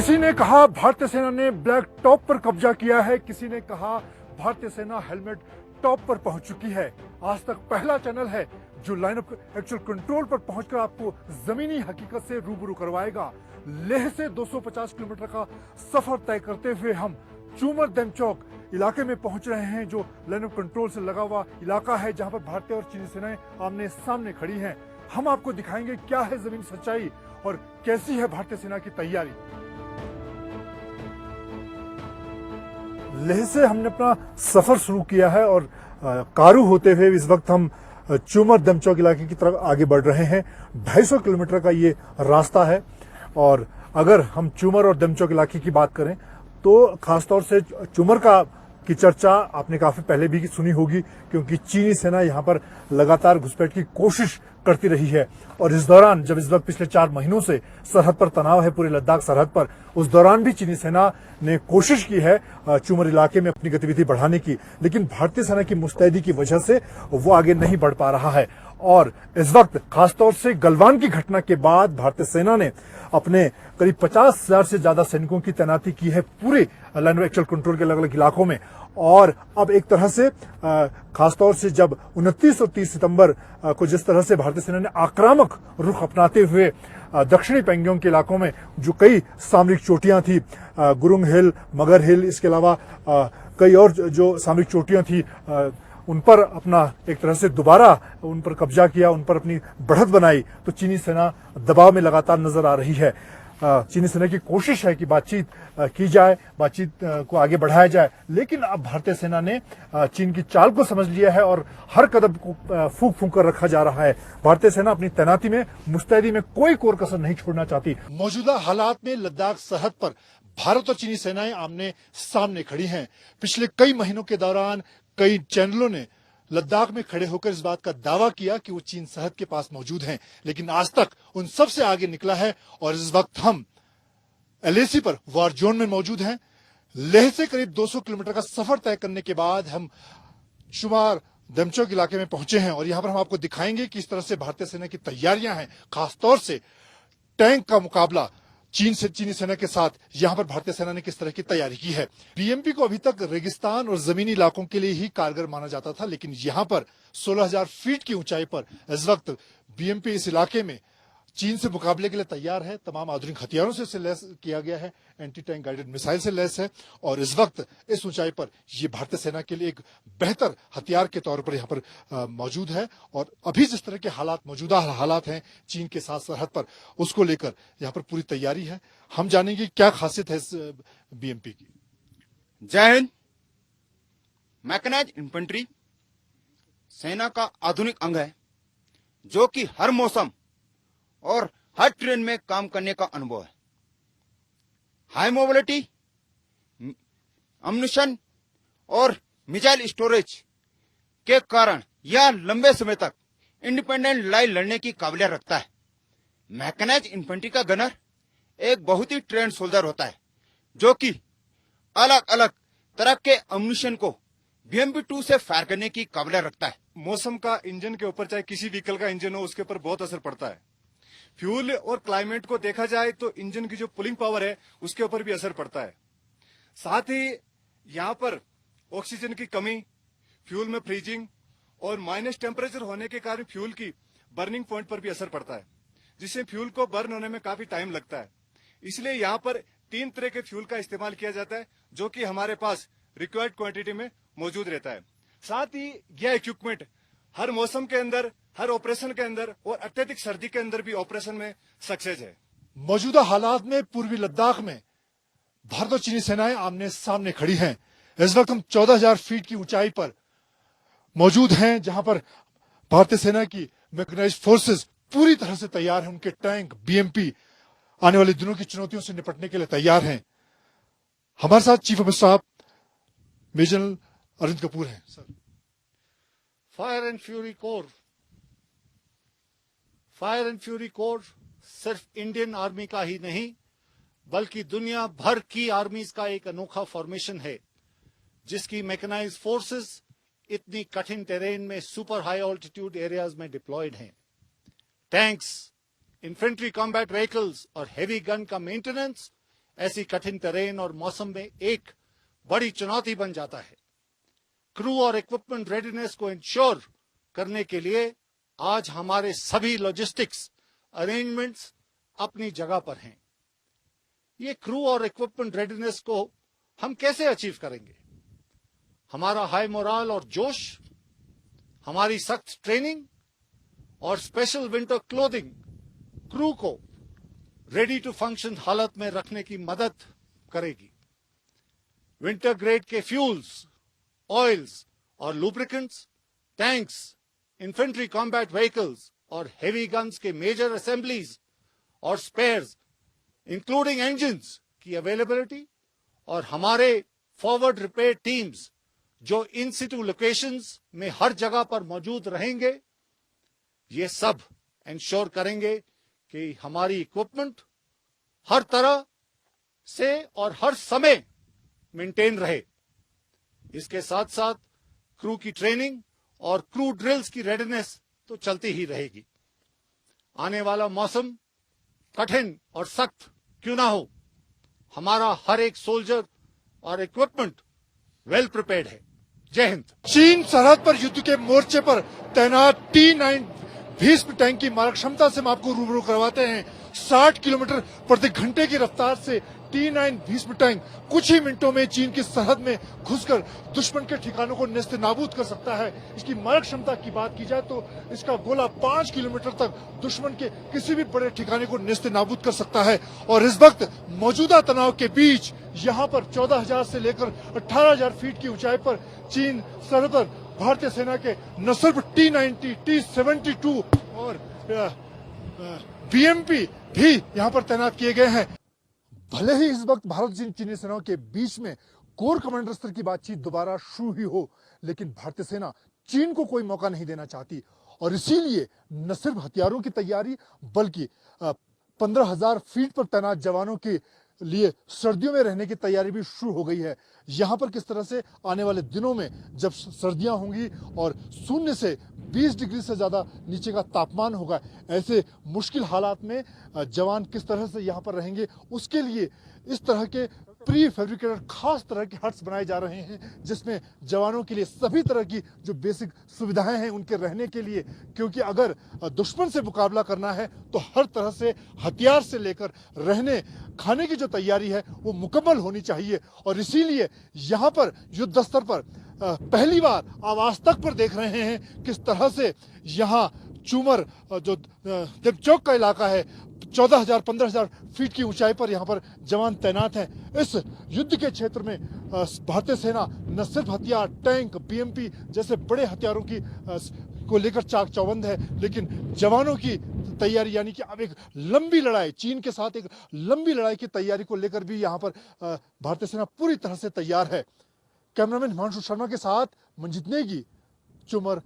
किसी ने कहा भारतीय सेना ने ब्लैक टॉप पर कब्जा किया है, किसी ने कहा भारतीय सेना हेलमेट टॉप पर पहुंच चुकी है। आज तक पहला चैनल है जो लाइन ऑफ एक्चुअल कंट्रोल पर पहुंचकर आपको जमीनी हकीकत से रूबरू करवाएगा। लेह से 250 किलोमीटर का सफर तय करते हुए हम चूमर देमचौक इलाके में पहुंच रहे हैं, जो लाइन ऑफ कंट्रोल से लगा हुआ इलाका है, जहां पर भारतीय और चीनी सेनाएं आमने सामने खड़ी हैं। हम आपको दिखाएंगे क्या है जमीनी सच्चाई और कैसी है भारतीय सेना की तैयारी। लेह से हमने अपना सफर शुरू किया है और कारू होते हुए इस वक्त हम चूमर देमचौक इलाके की तरफ आगे बढ़ रहे हैं। 250 किलोमीटर का ये रास्ता है और अगर हम चूमर और देमचौक इलाके की बात करें तो खासतौर से चूमर की चर्चा आपने काफी पहले भी सुनी होगी, क्योंकि चीनी सेना यहाँ पर लगातार घुसपैठ की कोशिश करती रही है। और इस दौरान जब इस वक्त पिछले 4 महीनों से सरहद पर तनाव है, पूरे लद्दाख सरहद पर, उस दौरान भी चीनी सेना ने कोशिश की है चूमर इलाके में अपनी गतिविधि बढ़ाने की, लेकिन भारतीय सेना की मुस्तैदी की वजह से वो आगे नहीं बढ़ पा रहा है। और इस वक्त खासतौर से गलवान की घटना के बाद भारतीय सेना ने अपने करीब 50,000 से ज्यादा सैनिकों की तैनाती की है पूरे लाइन ऑफ एक्चुअल कंट्रोल के अलग अलग इलाकों में। और अब एक तरह से खासतौर से जब 29 और 30 सितंबर को जिस तरह से भारतीय सेना ने आक्रामक रुख अपनाते हुए दक्षिणी पैंगोंग के इलाकों में जो कई सामरिक चोटियां थी, गुरुंग हिल, मगर हिल, इसके अलावा कई और जो सामरिक चोटियां थी, उन पर अपना एक तरह से दोबारा उन पर कब्जा किया, उन पर अपनी बढ़त बनाई, तो चीनी सेना दबाव में लगातार नजर आ रही है। चीनी सेना की कोशिश है कि बातचीत की जाए, बातचीत को आगे बढ़ाया जाए, लेकिन अब भारतीय सेना ने चीन की चाल को समझ लिया है और हर कदम को फूंक फूंक कर रखा जा रहा है। भारतीय सेना अपनी तैनाती में, मुस्तैदी में कोई कोर कसर नहीं छोड़ना चाहती। मौजूदा हालात में लद्दाख सरहद पर भारत और चीनी सेनाएं आमने सामने खड़ी हैं। पिछले कई महीनों के दौरान कई चैनलों ने लद्दाख में खड़े होकर इस बात का दावा किया कि वो चीन सरहद के पास मौजूद हैं, लेकिन आज तक उन सबसे आगे निकला है। और इस वक्त हम LAC पर वार जोन में मौजूद हैं। लेह से करीब 200 किलोमीटर का सफर तय करने के बाद हम चूमर देमचौक इलाके में पहुंचे हैं और यहां पर हम आपको दिखाएंगे कि इस तरह से भारतीय सेना की तैयारियां हैं। खासतौर से टैंक का मुकाबला चीनी सेना के साथ यहां पर भारतीय सेना ने किस तरह की तैयारी की है। BMP को अभी तक रेगिस्तान और जमीनी इलाकों के लिए ही कारगर माना जाता था, लेकिन यहां पर 16,000 फीट की ऊंचाई पर इस वक्त BMP इस इलाके में चीन से मुकाबले के लिए तैयार है। तमाम आधुनिक हथियारों से इसे लैस किया गया है, एंटी टैंक गाइडेड मिसाइल से लैस है और इस वक्त इस ऊंचाई पर यह भारतीय सेना के लिए एक बेहतर हथियार के तौर पर यहां पर मौजूद है। और अभी जिस तरह के मौजूदा हालात हैं चीन के साथ सरहद पर, उसको लेकर यहां पर पूरी तैयारी है। हम जानेंगे क्या खासियत है इस BMP की। जय हिंद। मैकेनाइज्ड इन्फेंट्री सेना का आधुनिक अंग है जो कि हर मौसम और हर ट्रेन में काम करने का अनुभव है। हाई मोबिलिटी, अम्युनिशन और मिसाइल स्टोरेज के कारण यह लंबे समय तक इंडिपेंडेंट लड़ाई लड़ने की काबिलियत रखता है। मैकेनाइज्ड इन्फेंट्री का गनर एक बहुत ही ट्रेंड सोल्जर होता है जो कि अलग अलग तरह के अम्युनिशन को BMP-2 से फायर करने की काबिलियत रखता है। मौसम का इंजन के ऊपर, चाहे किसी व्हीकल का इंजन हो, उसके ऊपर बहुत असर पड़ता है। फ्यूल और क्लाइमेट को देखा जाए तो इंजन की जो पुलिंग पावर है उसके ऊपर भी असर पड़ता है। साथ ही यहाँ पर ऑक्सीजन की कमी, फ्यूल में फ्रीजिंग और माइनस टेम्परेचर होने के कारण फ्यूल की बर्निंग पॉइंट पर भी असर पड़ता है, जिससे फ्यूल को बर्न होने में काफी टाइम लगता है। इसलिए यहाँ पर 3 तरह के फ्यूल का इस्तेमाल किया जाता है जो कि हमारे पास रिक्वायर्ड क्वांटिटी में मौजूद रहता है। साथ ही यह इक्विपमेंट हर मौसम के अंदर, हर ऑपरेशन के अंदर और अत्यधिक सर्दी के अंदर भी ऑपरेशन में सक्सेस है। मौजूदा हालात में पूर्वी लद्दाख में भारत और चीनी सेनाएं आमने सामने खड़ी हैं। इस वक्त हम 14,000 फीट की ऊंचाई पर मौजूद हैं, जहां पर भारतीय सेना की मैकेनाइज्ड फोर्सेस पूरी तरह से तैयार हैं। उनके टैंक, BMP आने वाले दिनों की चुनौतियों से निपटने के लिए तैयार हैं। हमारे साथ chief of staff major Arvind Kapoor हैं। Sir, fire and fury corps सिर्फ इंडियन आर्मी का ही नहीं बल्कि दुनिया भर की आर्मीज का एक अनोखा फॉर्मेशन है, जिसकी मैकेनाइज्ड फोर्सेस इतनी कठिन टेरेन में सुपर हाई ऑल्टीट्यूड एरियाज में डिप्लॉयड हैं। टैंक्स, इन्फेंट्री कॉम्बैट व्हीकल्स और हेवी गन का मेंटेनेंस ऐसी कठिन टेरेन और मौसम में एक बड़ी चुनौती बन जाता है। क्रू और इक्विपमेंट रेडीनेस को इंश्योर करने के लिए आज हमारे सभी लॉजिस्टिक्स अरेंजमेंट्स अपनी जगह पर हैं। ये क्रू और इक्विपमेंट रेडीनेस को हम कैसे अचीव करेंगे? हमारा हाई मोराल और जोश, हमारी सख्त ट्रेनिंग और स्पेशल विंटर क्लोथिंग क्रू को रेडी टू फंक्शन हालत में रखने की मदद करेगी। विंटर ग्रेड के फ्यूल्स, ऑयल्स और lubricants, tanks, infantry combat vehicles और हेवी गन्स के मेजर असेंबलीज और स्पेयर्स इंक्लूडिंग इंजन्स की अवेलेबिलिटी और हमारे फॉरवर्ड रिपेयर टीम्स जो इन सिटू लोकेशंस में हर जगह पर मौजूद रहेंगे, ये सब इंश्योर करेंगे कि हमारी इक्विपमेंट हर तरह से और हर समय मेंटेन रहे। इसके साथ साथ क्रू की ट्रेनिंग और क्रू ड्रिल्स की रेडीनेस तो चलती ही रहेगी। आने वाला मौसम कठिन और सख्त क्यों ना हो, हमारा हर एक सोल्जर और इक्विपमेंट वेल प्रिपेयर्ड है। जय हिंद। चीन सरहद पर युद्ध के मोर्चे पर तैनात T9 भीष्म टैंक की मारक क्षमता से हम आपको रूबरू करवाते हैं। 60 किलोमीटर प्रति घंटे की रफ्तार से T9 भीष्म टैंक कुछ ही मिनटों में चीन की सरहद में घुसकर दुश्मन के ठिकानों को नेस्त नाबूद कर सकता है। इसकी मारक क्षमता की बात की जाए तो इसका गोला 5 किलोमीटर तक दुश्मन के किसी भी बड़े ठिकाने को नेस्त नाबूद कर सकता है। और इस वक्त मौजूदा तनाव के बीच यहाँ पर 14,000 से लेकर 18,000 फीट की ऊंचाई पर चीन सरहद पर भारतीय सेना के न सिर्फ T90, T72 और BMP भी यहाँ पर तैनात किए गए हैं। भले ही इस वक्त भारत चीनी सेनाओं के बीच में कोर कमांडर स्तर की बातचीत दोबारा शुरू ही हो, लेकिन भारतीय सेना चीन को कोई मौका नहीं देना चाहती और इसीलिए न सिर्फ हथियारों की तैयारी बल्कि 15,000 फीट पर तैनात जवानों के लिए सर्दियों में रहने की तैयारी भी शुरू हो गई है। यहाँ पर किस तरह से आने वाले दिनों में जब सर्दियां होंगी और 0 से 20 डिग्री से ज्यादा नीचे का तापमान होगा, ऐसे मुश्किल हालात में जवान किस तरह से यहाँ पर रहेंगे, उसके लिए इस तरह के प्री फैब्रिकेटेड खास तरह के हट्स बनाए जा रहे हैं जिसमें जवानों के लिए सभी तरह की जो बेसिक सुविधाएं हैं उनके रहने के लिए, क्योंकि अगर दुश्मन से मुकाबला करना है तो हर तरह से हथियार से लेकर रहने खाने की जो तैयारी है वो मुकम्मल होनी चाहिए। और इसीलिए यहाँ पर युद्ध स्तर पर पहली बार आवास तक पर देख रहे हैं किस तरह से यहाँ चूमर जो देवचौक का इलाका है 14,000 15,000 फीट की ऊंचाई पर यहाँ पर जवान तैनात हैं। इस युद्ध के क्षेत्र में भारतीय सेना न सिर्फ हथियार, टैंक, BMP जैसे बड़े हथियारों की को लेकर चाक चौबंद है, लेकिन जवानों की तैयारी यानी कि अब एक लंबी लड़ाई, चीन के साथ एक लंबी लड़ाई की तैयारी को लेकर भी यहाँ पर भारतीय सेना पूरी तरह से तैयार है। कैमरामैन हिमांशु शर्मा के साथ मंजित नेगी, चुमर।